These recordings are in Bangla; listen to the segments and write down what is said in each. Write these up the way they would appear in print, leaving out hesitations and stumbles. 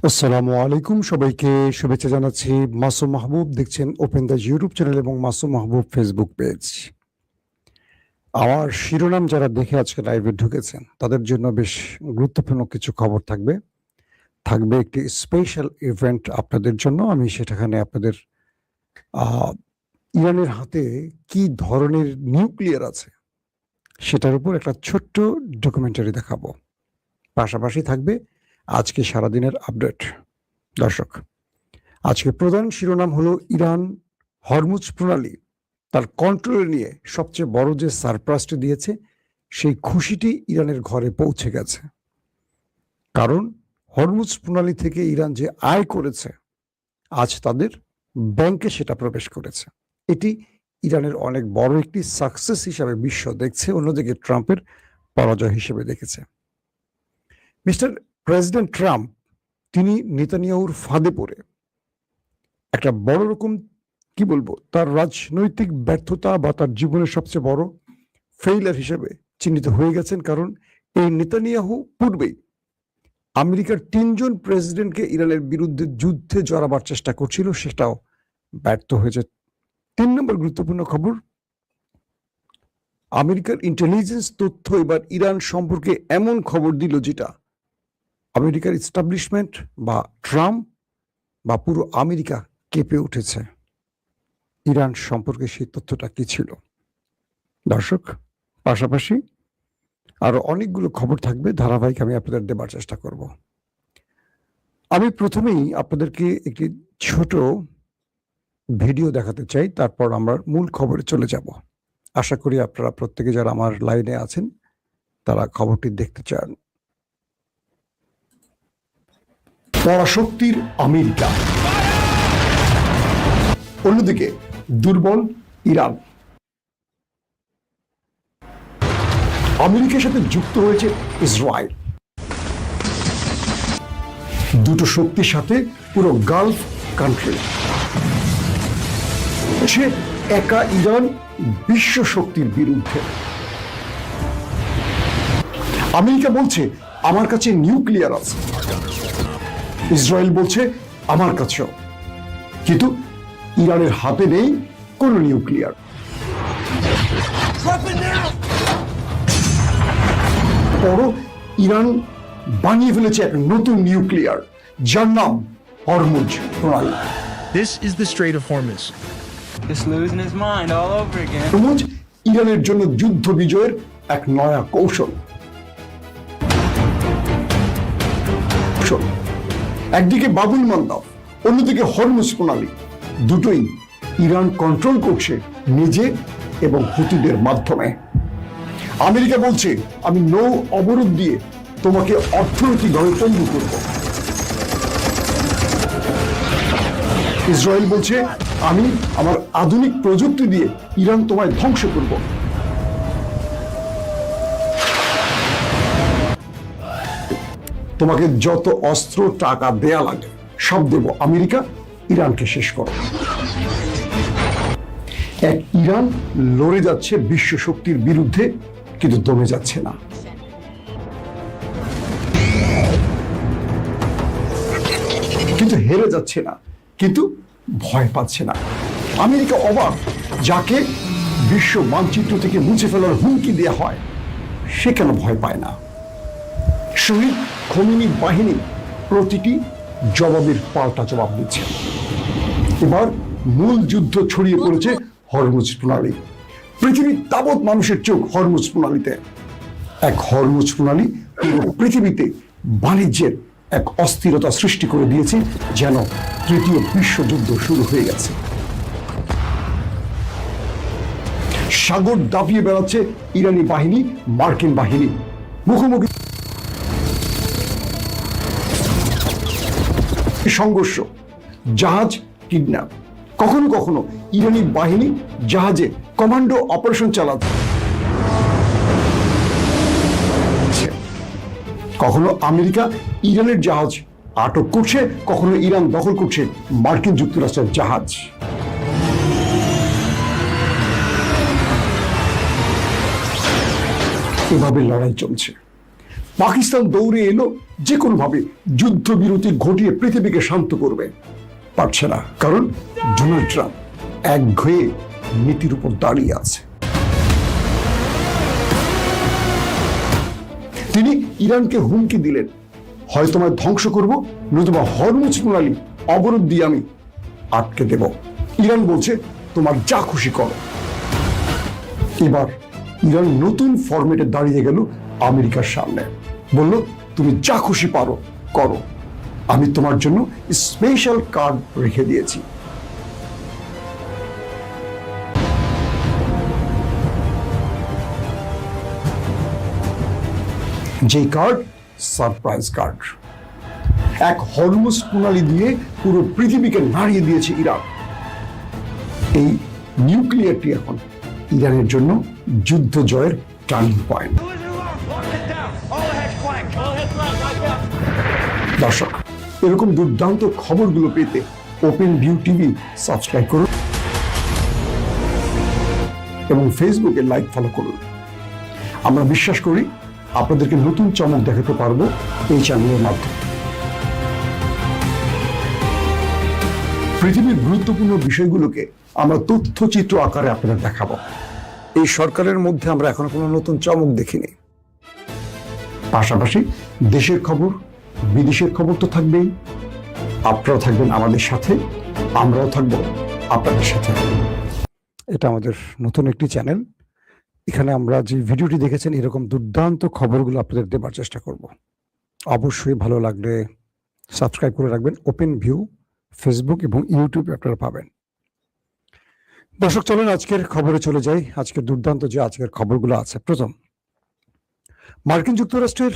আসসালামু আলাইকুম, সবাইকে শুভেচ্ছা জানাচ্ছি। মাসুম মাহবুব দেখছেন ওপেন দ্য ইউটিউব চ্যানেল এবং মাসুম মাহবুব ফেসবুক পেজ। আমার শিরোনাম যারা দেখে আজকে লাইভে ঢুকেছেন তাদের জন্য বেশ গুরুত্বপূর্ণ কিছু খবর থাকবে। থাকবে একটি স্পেশাল ইভেন্ট আপনাদের জন্য। আমি সেটাখানে আপনাদের আহ, ইরানের হাতে কি ধরনের নিউক্লিয়ার আছে সেটার উপর একটা ছোট্ট ডকুমেন্টারি দেখাবো। পাশাপাশি থাকবে আজকে সারাদিনের আপডেট। দর্শক, আজকে প্রধান শিরোনাম হলো ইরান হরমুজ প্রণালী তার কন্ট্রোলে নিয়ে সবচেয়ে বড় যে সারপ্রাইজটি দিয়েছে, সেই খুশিটি ইরানের ঘরে পৌঁছে গেছে। কারণ হরমুজ প্রণালী থেকে ইরান যে আয় করেছে, আজ তাদের ব্যাংকে সেটা প্রবেশ করেছে। এটি ইরানের অনেক বড় একটি সাকসেস হিসাবে বিশ্ব দেখছে, অন্যদিকে ট্রাম্পের পরাজয় হিসেবে দেখেছে। মিস্টার প্রেসিডেন্ট ট্রাম্প তিনি নেতানিয়াহুর ফাঁদে পড়ে একটা বড় রকম কি বলবো, তার রাজনৈতিক ব্যর্থতা বা তার জীবনের সবচেয়ে বড় ফেইলার হিসেবে চিহ্নিত হয়ে গেছেন। কারণ এই নেতানিয়াহু পূর্বেই আমেরিকার 3জন প্রেসিডেন্টকে ইরানের বিরুদ্ধে যুদ্ধে জড়াবার চেষ্টা করছিল, সেটাও ব্যর্থ হয়েছে। 3 নম্বর গুরুত্বপূর্ণ খবর, আমেরিকার ইন্টেলিজেন্স তথ্য এবার ইরান সম্পর্কে এমন খবর দিল যেটা আমেরিকার এস্টাবলিশমেন্ট বা ট্রাম্প বা পুরো আমেরিকা কেঁপে উঠেছে। ইরান সম্পর্কে সেই তথ্যটা কি ছিল? দর্শক, পাশাপাশি আরো অনেকগুলো খবর থাকবে, ধারাবাহিক আমি আপনাদের দেবার চেষ্টা করব। আমি প্রথমেই আপনাদেরকে একটি ছোট ভিডিও দেখাতে চাই, তারপর আমরা মূল খবরে চলে যাব। আশা করি আপনারা প্রত্যেকে যারা আমার লাইনে আছেন তারা খবরটি দেখতে চান। পরাশক্তির আমেরিকা, অন্যদিকে দুর্বল ইরান। আমেরিকার সাথে যুক্ত হয়েছে ইসরায়েল। দুটো শক্তির সাথে পুরো গালফ কান্ট্রি। সে একা ইরান বিশ্ব শক্তির বিরুদ্ধে। আমেরিকা বলছে আমার কাছে নিউক্লিয়ার আছে, ইসরায়েল বলছে আমার কাছেও, কিন্তু ইরানের হাতে নেই কোনো নিউক্লিয়ার। বড় ইরান বানিয়ে ফেলেছে এক নতুন নিউক্লিয়ার, যার নাম হরমুজ প্রণালী। This is the Strait of Hormuz. Just losing his mind all over again. Hormuz ইরানের জন্য যুদ্ধ বিজয়ের এক নয়া কৌশল। একদিকে বাবুল মান্দাব, অন্যদিকে হরমুজ প্রণালী, দুটোই ইরান কন্ট্রোল করছে নিজে এবং হুতিদের মাধ্যমে। আমেরিকা বলছে আমি নৌ অবরোধ দিয়ে তোমাকে অর্থনৈতিকভাবে পঙ্গু করব। ইসরায়েল বলছে আমি আমার আধুনিক প্রযুক্তি দিয়ে ইরান তোমায় ধ্বংস করব। তোমাকে যত অস্ত্র টাকা দেয়া লাগে সব দেব, আমেরিকা ইরানকে শেষ করো। এক ইরান লড়ে যাচ্ছে বিশ্ব শক্তির বিরুদ্ধে, কিন্তু দমে যাচ্ছে না। কিন্তু হেরে যাচ্ছে না, কিন্তু ভয় পাচ্ছে না। আমেরিকা অবাক, যাকে বিশ্ব মানচিত্র থেকে মুছে ফেলার হুমকি দেওয়া হয় সে কেন ভয় পায় না? শহীদ খোমেনি বাহিনী প্রতিটি জবাবের পাল্টা জবাব দিচ্ছে। এবার মূল যুদ্ধ ছড়িয়ে পড়েছে হরমুজ প্রণালী। পৃথিবীর তাবৎ মানুষের চোখ হরমুজ প্রণালীতে। এক হরমুজ প্রণালী পুরো পৃথিবীতে বাণিজ্যের এক অস্থিরতা সৃষ্টি করে দিয়েছে, যেন তৃতীয় বিশ্বযুদ্ধ শুরু হয়ে গেছে। সাগর দাপিয়ে বেড়াচ্ছে ইরানি বাহিনী, মার্কিন বাহিনী, মুখোমুখি সংঘর্ষ, জাহাজ কিডন্যাপ। কখনো কখনো ইরানি বাহিনী জাহাজে কমান্ডো অপারেশন চালাচ্ছে। কখনো আমেরিকা ইরানের জাহাজ আটক করছে, কখনো ইরান দখল করছে মার্কিন যুক্তরাষ্ট্রের জাহাজ। এভাবে লড়াই চলছে। পাকিস্তান দৌড়ে এলো যে কোনোভাবে যুদ্ধবিরতি ঘটিয়ে পৃথিবীকে শান্ত করবে, পারছে না, কারণ ডোনাল্ড ট্রাম্প একঘেয়ে নীতির উপর দাঁড়িয়ে আছে। তিনি ইরানকে হুমকি দিলেন, হয় তোমায় ধ্বংস করব, নতুবা হরমুজ প্রণালী অবরোধ দিয়ে আমি আটকে দেব। ইরান বলছে তোমার যা খুশি করো। এবার ইরান নতুন ফরম্যাটে দাঁড়িয়ে গেল আমেরিকার সামনে, বলল তুমি যা খুশি পারো করো, আমি তোমার জন্য স্পেশাল কার্ড রেখে দিয়েছি। যে কার্ড সারপ্রাইজ কার্ড, এক হরমুজ প্রণালী দিয়ে পুরো পৃথিবীকে নাড়িয়ে দিয়েছে ইরান। এই নিউক্লিয়ারটি এখন ইরানের জন্য যুদ্ধ জয়ের টার্নিং পয়েন্ট। দর্শক, এরকম দুর্দান্ত খবরগুলো পেতে ওপেন ভিউ টিভি সাবস্ক্রাইব করুন এবং ফেসবুকে লাইক ফলো করুন। আমরা বিশ্বাস করি আপনাদেরকে নতুন চমক দেখাতে পারবো এই চ্যানেলের মাধ্যমে। পৃথিবীর গুরুত্বপূর্ণ বিষয়গুলোকে আমরা তথ্যচিত্র আকারে আপনাদের দেখাবো। এই সরকারের মধ্যে আমরা এখনো কোনো নতুন চমক দেখিনি। পাশাপাশি দেশের খবর, বিদেশের খবর তো থাকবেই। আপনারাও থাকবেন আমাদের সাথে, আমরাও থাকবো আপনাদের সাথে। এটা আমাদের নতুন একটি চ্যানেল। এখানে আমরা যে ভিডিওটি দেখেছেন এরকম দুর্দান্ত খবরগুলো আপনাদের দেবার চেষ্টা করব। অবশ্যই ভালো লাগলে সাবস্ক্রাইব করে রাখবেন। ওপেন ভিউ ফেসবুক এবং ইউটিউবে আপনারা পাবেন। দর্শক, চলেন আজকের খবরে চলে যাই। আজকের দুর্দান্ত যে আজকের খবরগুলো আছে, প্রথম, মার্কিন যুক্তরাষ্ট্রের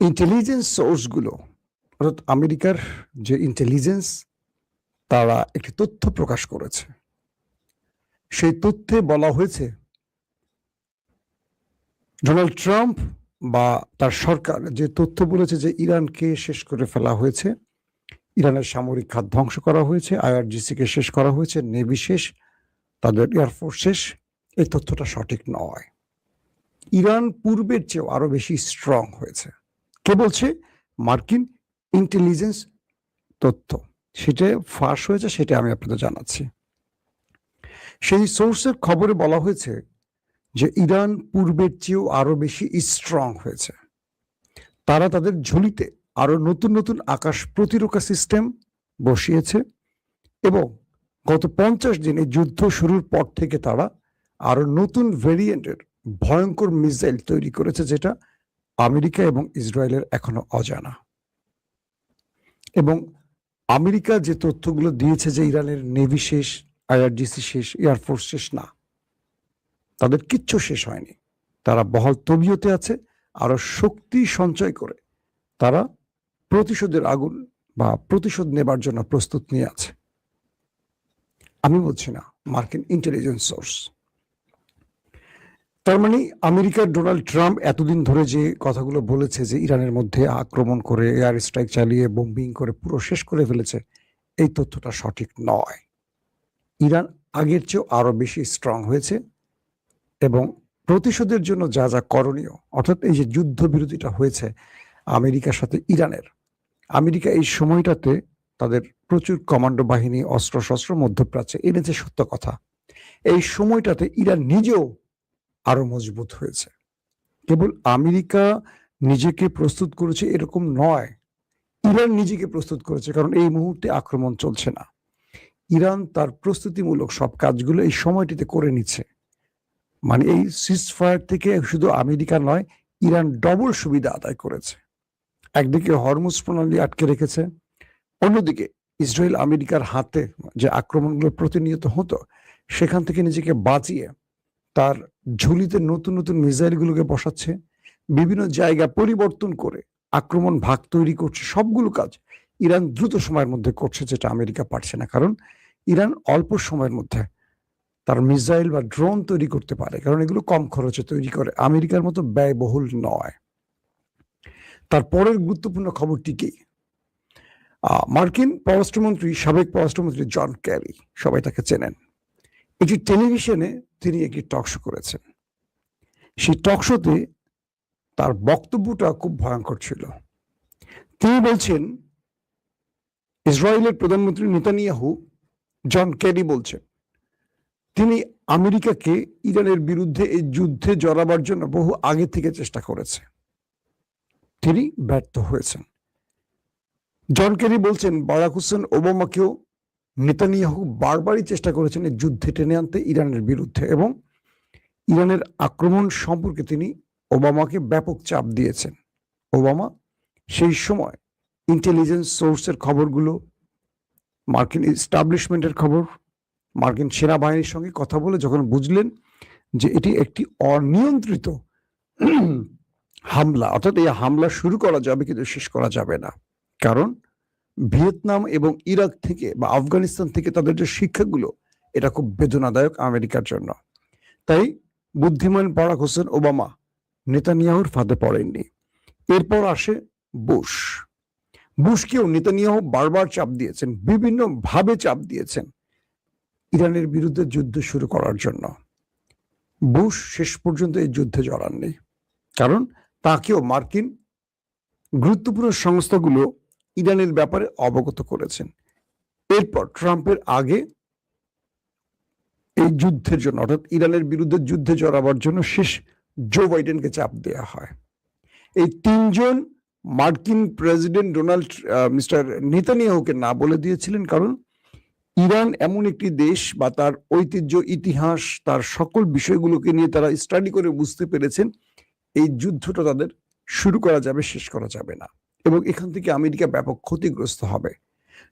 ইন্টেলিজেন্স সোর্সগুলো, অর্থাৎ আমেরিকার যে ইন্টেলিজেন্স, তারা একটি তথ্য প্রকাশ করেছে। সেই তথ্যে বলা হয়েছে ডোনাল্ড ট্রাম্প বা তার সরকার যে তথ্য বলেছে যে ইরানকে শেষ করে ফেলা হয়েছে, ইরানের সামরিক খাত ধ্বংস করা হয়েছে, আইআরজিসিকে শেষ করা হয়েছে, নেভি শেষ, তাদের এয়ারফোর্স শেষ, এই তথ্যটা সঠিক নয়। ইরান পূর্বের চেয়েও আরো বেশি স্ট্রং হয়েছে। কে বলছে? মার্কিন ইন্টেলিজেন্স তথ্য। সেটা ফাঁস হয়েছে, সেটা আমি আপনাদের জানাচ্ছি। সেই সোর্সের খবরে বলা হয়েছে যে ইরান পূর্বের চেয়েও আরো বেশি স্ট্রং হয়েছে। তারা তাদের ঝুলিতে আরো নতুন নতুন আকাশ প্রতিরক্ষা সিস্টেম বসিয়েছে এবং গত 50 দিনে যুদ্ধ শুরুর পর থেকে তারা আরো নতুন ভেরিয়েন্টের ভয়ঙ্কর মিসাইল তৈরি করেছে, যেটা আমেরিকা এবং ইসরায়েলের এখনো অজানা। এবং আমেরিকা যে তথ্যগুলো দিয়েছে যে ইরানের নেভি শেষ, আইআরজিসি শেষ, এয়ারফোর্স শেষ, না, তাদের কিচ্ছু শেষ হয়নি। তারা বহাল তবিয়তে আছে, আরো শক্তি সঞ্চয় করে তারা প্রতিশোধের আগুন বা প্রতিশোধ নেবার জন্য প্রস্তুত নিয়ে আছে। আমি বলছি না, মার্কিন ইন্টেলিজেন্স সোর্স। তার মানে আমেরিকার ডোনাল্ড ট্রাম্প এতদিন ধরে যে কথাগুলো বলেছে যে ইরানের মধ্যে আক্রমণ করে, এয়ার স্ট্রাইক চালিয়ে, বোম্বিং করে পুরো শেষ করে ফেলেছে, এই তথ্যটা সঠিক নয়। ইরান আগের চেয়েও আরো বেশি স্ট্রং হয়েছে এবং প্রতিশোধের জন্য যা যা করণীয়, অর্থাৎ এই যে যুদ্ধবিরতিটা হয়েছে আমেরিকার সাথে ইরানের, আমেরিকা এই সময়টাতে তাদের প্রচুর কমান্ডো বাহিনী, অস্ত্রশস্ত্র মধ্যপ্রাচ্যে এনেছে, সত্য কথা। এই সময়টাতে ইরান নিজেও আরো মজবুত হয়েছে। কেবল আমেরিকা নিজেকে প্রস্তুত করেছে এরকম নয়, ইরান নিজেকে প্রস্তুত করেছে, কারণ এই মুহূর্তে আক্রমণ চলছে না। ইরান তার প্রস্তুতিমূলক সব কাজগুলো এই সময়টিতে করে নিচ্ছে। মানে এই সিজফায়ার থেকে শুধু আমেরিকা নয়, ইরান ডবল সুবিধা আদায় করেছে। একদিকে হরমুজ প্রণালী আটকে রেখেছে, অন্যদিকে ইসরায়েল আমেরিকার হাতে যে আক্রমণগুলো প্রতিনিয়ত হতো, সেখান থেকে নিজেকে বাঁচিয়ে তার ঝুলিতে নতুন নতুন মিসাইলগুলোকে বসাচ্ছে, বিভিন্ন জায়গা পরিবর্তন করে আক্রমণ ভাগ তৈরি করছে। সবগুলো কাজ ইরান দ্রুত সময়ের মধ্যে করছে, যেটা আমেরিকা পারছে না। কারণ ইরান অল্প সময়ের মধ্যে তার মিসাইল বা ড্রোন তৈরি করতে পারে, কারণ এগুলো কম খরচে তৈরি করে, আমেরিকার মতো ব্যয়বহুল নয়। তারপরের গুরুত্বপূর্ণ খবরটি কি? মার্কিন পররাষ্ট্রমন্ত্রী, সাবেক পররাষ্ট্রমন্ত্রী জন ক্যারি, সবাই তাকে চেনেন, একটি টেলিভিশনে তিনি একটি টক শো করেছেন। সেই টক শোতে তার বক্তব্যটা খুব ভয়ঙ্কর ছিল। তিনি বলছেন, ইসরায়েলের প্রধানমন্ত্রী নেতানিয়াহু, জন কেরি বলছেন, তিনি আমেরিকাকে ইরানের বিরুদ্ধে এই যুদ্ধে জড়াবার জন্য বহু আগে থেকে চেষ্টা করেছে, তিনি ব্যর্থ হয়েছেন। জন কেরি বলছেন, বারাক হোসেন ওবামাকেও নেতানিয়াহু বারবারই চেষ্টা করেছেন এই যুদ্ধে টেনে আনতে ইরানের বিরুদ্ধে, এবং ইরানের আক্রমণ সম্পর্কে তিনি ওবামাকে ব্যাপক চাপ দিয়েছেন। ওবামা সেই সময় ইন্টেলিজেন্স সোর্সের খবরগুলো, মার্কিন এস্টাবলিশমেন্টের খবর, মার্কিন সেনাবাহিনীর সঙ্গে কথা বলে যখন বুঝলেন যে এটি একটি অনিয়ন্ত্রিত হামলা, অর্থাৎ এই হামলা শুরু করা যাবে কিন্তু শেষ করা যাবে না, কারণ ভিয়েতনাম এবং ইরাক থেকে বা আফগানিস্তান থেকে তাদের যে শিক্ষাগুলো, এটা খুব বেদনাদায়ক আমেরিকার জন্য। তাই বুদ্ধিমান বারাক হোসেন ওবামা নেতানিয়াহুর ফাঁদে পড়েননি। এরপর আসে বুশ। বুশকেও নেতানিয়াহু বারবার চাপ দিয়েছেন, বিভিন্ন ভাবে চাপ দিয়েছেন ইরানের বিরুদ্ধে যুদ্ধ শুরু করার জন্য। বুশ শেষ পর্যন্ত এই যুদ্ধে জড়াননি, কারণ তাকেও মার্কিন গুরুত্বপূর্ণ সংস্থাগুলো ইরানের ব্যাপারে অবগত করেছেন। এরপর ট্রাম্পের আগে এই যুদ্ধের জন্য, অর্থাৎ ইরানের বিরুদ্ধে যুদ্ধে জড়াবার জন্য শেষ জো বাইডেনকে চাপ দেওয়া হয়। এই তিনজন মার্কিন প্রেসিডেন্ট মিস্টার নেতানিয়াহুকে না বলে দিয়েছিলেন, কারণ ইরান এমন একটি দেশ বা তার ঐতিহ্য, ইতিহাস, তার সকল বিষয়গুলোকে নিয়ে তারা স্টাডি করে বুঝতে পেরেছেন এই যুদ্ধটা তাদের শুরু করা যাবে, শেষ করা যাবে না, এবং এখান থেকে আমেরিকা ব্যাপক ক্ষতিগ্রস্ত হবে।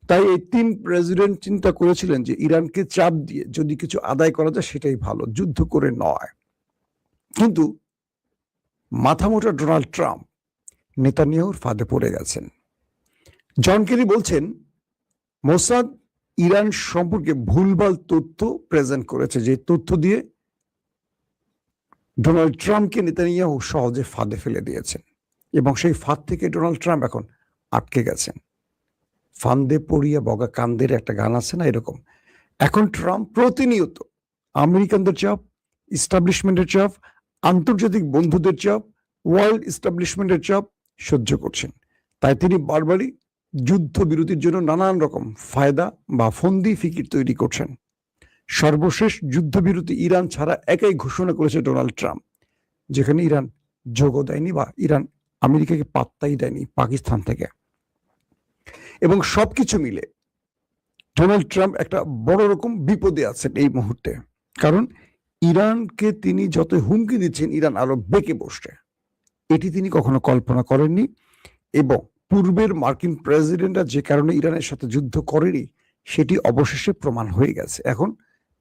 তাই এই তিন প্রেসিডেন্ট চিন্তা করেছিলেন যে ইরানকে চাপ দিয়ে যদি কিছু আদায় করা যায় সেটাই ভালো, যুদ্ধ করে নয়। কিন্তু মাথামোটা ডোনাল্ড ট্রাম্প নেতানিয়াহুর ফাঁদে পড়ে গেছেন। জন কেরি বলছেন, মোসাদ ইরান সম্পর্কে ভুলভাল তথ্য প্রেজেন্ট করেছে, যে তথ্য দিয়ে ডোনাল্ড ট্রাম্পকে নেতানিয়াহু সহজে ফাঁদে ফেলে দিয়েছেন, এবং সেই ফাঁদ থেকে ডোনাল্ড ট্রাম্প এখন আটকে গেছেন। ফান্দে পড়িয়া বগা কান্দের একটা গান আছে না, এরকম। এখন ট্রাম্প প্রতিনিয়ত আমেরিকানদের চাপ, ইস্টাবলিশমেন্টের চাপ, আন্তর্জাতিক বন্ধুদের চাপ, ওয়ার্ল্ড ইস্টাবলিশমেন্টের চাপ সহ্য করছেন। তাই তিনি বারবারই যুদ্ধবিরতির জন্য নানান রকম ফায়দা বা ফন্দি ফিকির তৈরি করছেন। সর্বশেষ যুদ্ধবিরতি ইরান ছাড়া একাই ঘোষণা করেছে ডোনাল্ড ট্রাম্প, যেখানে ইরান যোগও দেয়নি বা ইরান আমেরিকাকে পাত্তাই দেয়নি পাকিস্তান থেকে। এবং সবকিছু মিলে ডোনাল্ড ট্রাম্প একটা বড় রকম বিপদে আছেন এই মুহূর্তে, কারণ ইরানকে তিনি যত হুমকি দিচ্ছেন ইরান আরো বেঁকে বসছে, এটি তিনি কখনো কল্পনা করেননি। এবং পূর্বের মার্কিন প্রেসিডেন্টরা যে কারণে ইরানের সাথে যুদ্ধ করেনি সেটি অবশেষে প্রমাণ হয়ে গেছে। এখন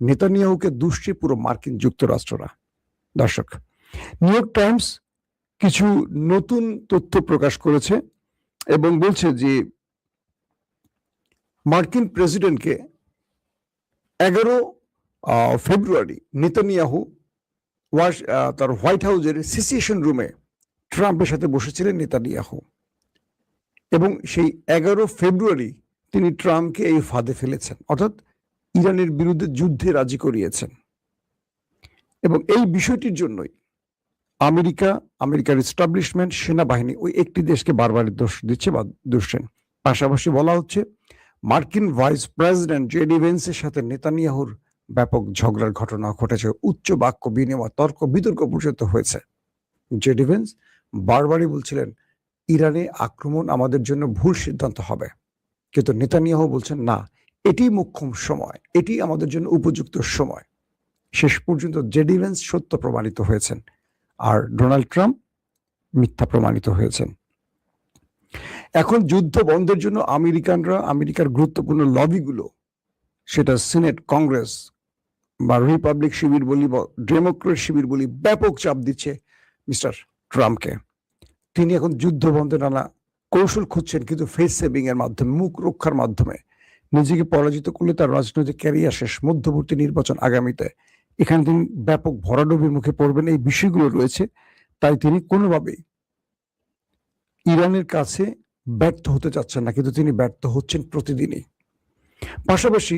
নেতানিয়াহুকে দুষছে পুরো মার্কিন যুক্তরাষ্ট্ররা। দর্শক, নিউ ইয়র্ক টাইমস কিছু নতুন তথ্য প্রকাশ করেছে এবং বলছে যে মার্কিন প্রেসিডেন্টকে 11 ফেব্রুয়ারি নেতানিয়াহু তার হোয়াইট হাউসের সিসিয়েশন রুমে ট্রাম্পের সাথে বসেছিলেন নেতানিয়াহু, এবং সেই 11 ফেব্রুয়ারি তিনি ট্রাম্পকে এই ফাঁদে ফেলেছেন, অর্থাৎ ইরানের বিরুদ্ধে যুদ্ধে রাজি করিয়েছেন। এবং এই বিষয়টির জন্যই আমেরিকার এস্টাবলিশমেন্ট, সেনাবাহিনী ওই একটি দেশকে বারবার দোষ দিচ্ছে বা দুষছেন। পাশাপাশি বলা হচ্ছে মার্কিন ভাইস প্রেসিডেন্ট জেডি ভেন্সের সাথে নেতানিয়াহুর ব্যাপক ঝগড়ার ঘটনা ঘটেছে, উচ্চ বাক্য বিনিময়, তর্ক বিতর্ক পর্যন্ত হয়েছে। জেডি ভেন্স বারবারই বলছিলেন ইরানে আক্রমণ আমাদের জন্য ভুল সিদ্ধান্ত হবে, কিন্তু নেতানিয়াহু বলছেন না, এটি মোক্ষম সময়, এটি আমাদের জন্য উপযুক্ত সময়। শেষ পর্যন্ত জেডি ভেন্স সত্য প্রমাণিত হয়েছেন, আর ডোনাল্ড ট্রাম্প মিথ্যা প্রমাণিত হয়েছেন। এখন যুদ্ধ বন্ধের জন্য আমেরিকার গুরুত্বপূর্ণ লবিগুলো, সেটা সিনেট, কংগ্রেস বা রিপাবলিক শিবির বলি বা ডেমোক্রেট শিবির বলি, ব্যাপক চাপ দিচ্ছে মিস্টার ট্রাম্পকে। তিনি এখন যুদ্ধ বন্ধে নানা কৌশল খুঁজছেন, কিন্তু ফেস সেভিং এর মাধ্যমে, মুখ রক্ষার মাধ্যমে। নিজেকে পরাজিত করলে তার রাজনৈতিক ক্যারিয়ার শেষ, মধ্যবর্তী নির্বাচন আগামীতে, এখানে তিনি ব্যাপক ভরাডুবির মুখে পড়বেন, এই বিষয়গুলো রয়েছে। তাই তিনি কোনোভাবেই ইরানের কাছে ব্যর্থ হতে চাচ্ছেন না, কিন্তু তিনি ব্যর্থ হচ্ছেন প্রতিদিনই। পাশাপাশি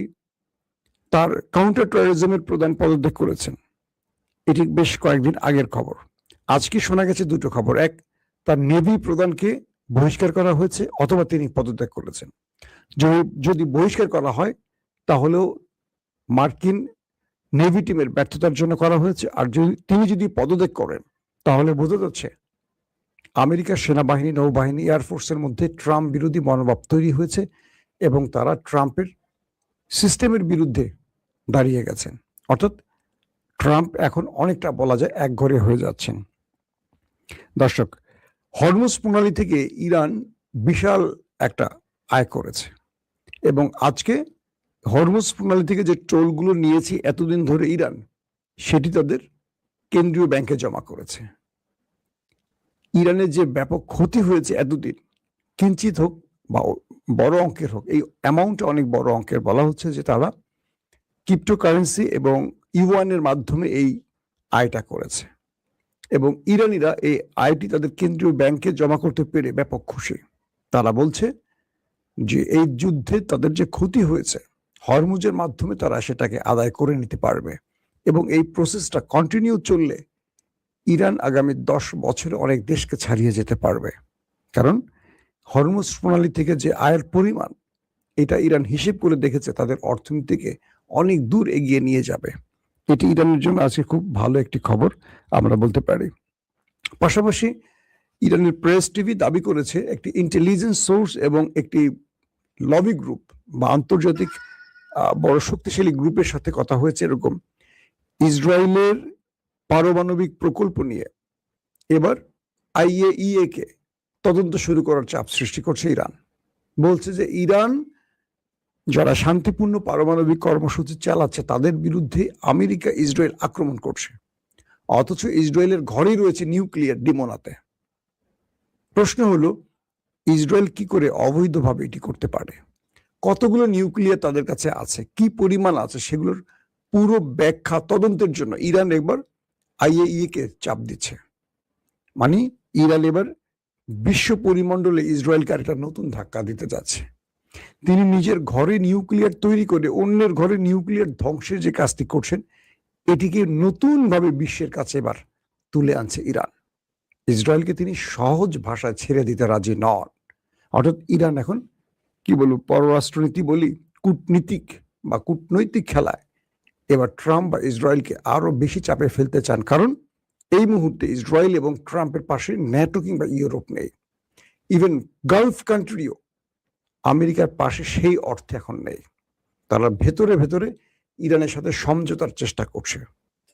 তার কাউন্টার টেরোরিজমের প্রধান পদত্যাগ করেছেন, এটি বেশ কয়েকদিন আগের খবর। আজকে শোনা গেছে দুটো খবর, এক, তার নেভি প্রধানকে বহিষ্কার করা হয়েছে অথবা তিনি পদত্যাগ করেছেন। যদি বহিষ্কার করা হয় তাহলেও মার্কিন নেভি টিমের ব্যর্থতার জন্য করা হয়েছে, আর তিনি পদত্যাগ করেন তাহলে বোঝা যাচ্ছে আমেরিকার সেনাবাহিনী, নৌবাহিনী, এয়ারফোর্সের মধ্যে ট্রাম্প বিরোধী মনোভাব তৈরি হয়েছে এবং তারা ট্রাম্পের সিস্টেমের বিরুদ্ধে দাঁড়িয়ে গেছেন। অর্থাৎ ট্রাম্প এখন অনেকটা বলা যায় একঘরে হয়ে যাচ্ছেন। দর্শক, হরমুজ প্রণালী থেকে ইরান বিশাল একটা আয় করেছে এবং আজকে হরমুজ প্রণালী থেকে যে টোলগুলো নিয়েছে এতদিন ধরে ইরান, সেটি তাদের কেন্দ্রীয় ব্যাংকে জমা করেছে। ইরানের যে ব্যাপক ক্ষতি হয়েছে এতদিন, কিঞ্চিত হোক বা বড় অঙ্কের হোক, এই অ্যামাউন্টটা অনেক বড় অঙ্কের। বলা হচ্ছে যে তারা ক্রিপ্টোকারেন্সি এবং ইউয়ানের মাধ্যমে এই আয়টা করেছে এবং ইরানিরা এই আয়টি তাদের কেন্দ্রীয় ব্যাংকে জমা করতে পেরে ব্যাপক খুশি। তারা বলছে যে এই যুদ্ধে তাদের যে ক্ষতি হয়েছে হরমুজের মাধ্যমে তারা সেটাকে আদায় করে নিতে পারবে এবং এই প্রসেসটা কন্টিনিউ চললে ইরান আগামী 10 বছরে অনেক দেশকে ছাড়িয়ে যেতে পারবে। কারণ হরমুজ প্রণালী থেকে যে আয়ের পরিমাণ, এটা ইরান হিসেব করে দেখেছে তাদের অর্থনীতিকে অনেক দূর এগিয়ে নিয়ে যাবে। এটি ইরানের জন্য আজকে খুব ভালো একটি খবর আমরা বলতে পারি। পাশাপাশি ইরানের প্রেস টিভি দাবি করেছে একটি ইন্টেলিজেন্স সোর্স এবং একটি লবি গ্রুপ বা আন্তর্জাতিক বড় শক্তিশালী গ্রুপের সাথে কথা হয়েছে এরকম, ইসরায়েলের পারমাণবিক প্রকল্প নিয়ে এবার IAEA কে তদন্ত শুরু করার চাপ সৃষ্টি করছে ইরান। বলছে যে ইরান যারা শান্তিপূর্ণ পারমাণবিক কর্মসূচি চালাচ্ছে তাদের বিরুদ্ধে আমেরিকা ইসরায়েল আক্রমণ করছে, অথচ ইসরায়েলের ঘরেই রয়েছে নিউক্লিয়ার ডিমোনাতে। প্রশ্ন হলো ইসরায়েল কি করে অবৈধভাবে এটি করতে পারে? কতগুলো নিউক্লিয়ার তাদের কাছে আছে, কি পরিমাণ আছে, সেগুলোর পুরো ব্যাখ্যা তদন্তের জন্য ইরান একবার IAEA কে চাপ দিচ্ছে। মানে ইরান এবার বিশ্ব পরিমণ্ডলে ইসরায়েলকে একটা নতুন ধাক্কা দিতে যাচ্ছে। তিনি নিজের ঘরে নিউক্লিয়ার তৈরি করে অন্যের ঘরে নিউক্লিয়ার ধ্বংসের যে কাজটি করছেন, এটিকে নতুনভাবে বিশ্বের কাছে এবার তুলে আনছে ইরান। ইসরায়েলকে তিনি সহজ ভাষায় ছেড়ে দিতে রাজি নন। অর্থাৎ ইরান এখন কি বলবো, পররাষ্ট্রনীতি বলি, কূটনীতিক বা কূটনৈতিক খেলায় এবার ট্রাম্প বা ইসরায়েলকে আরো বেশি চাপে ফেলতে চান। কারণ এই মুহূর্তে ইসরায়েল এবং ট্রাম্পের পাশে ন্যাটো কিংবা ইউরোপ নেই, ইভেন গালফ কান্ট্রিও আমেরিকার পাশে সেই অর্থে এখন নেই। তারা ভেতরে ভেতরে ইরানের সাথে সমঝোতার চেষ্টা করছে,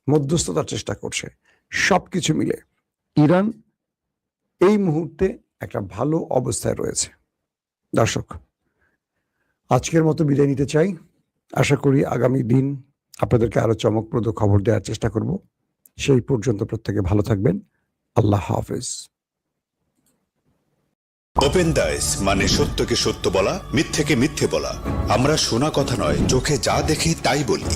মধ্যস্থতার চেষ্টা করছে। সবকিছু মিলে ইরান এই মুহূর্তে একটা ভালো অবস্থায় রয়েছে। দর্শক, আজকের মতো বিদায় নিতে চাই। আশা করি আগামী দিন আপনাদেরকে আরো চমকপ্রদ খবর দেওয়ার চেষ্টা করব। সেই পর্যন্ত প্রত্যেকে ভালো থাকবেন। আল্লাহ হাফেজ। ওপেন দাইস মানে সত্যকে সত্য বলা, মিথ্যেকে মিথ্যে বলা। আমরা শোনা কথা নয়, চোখে যা দেখি তাই বলি।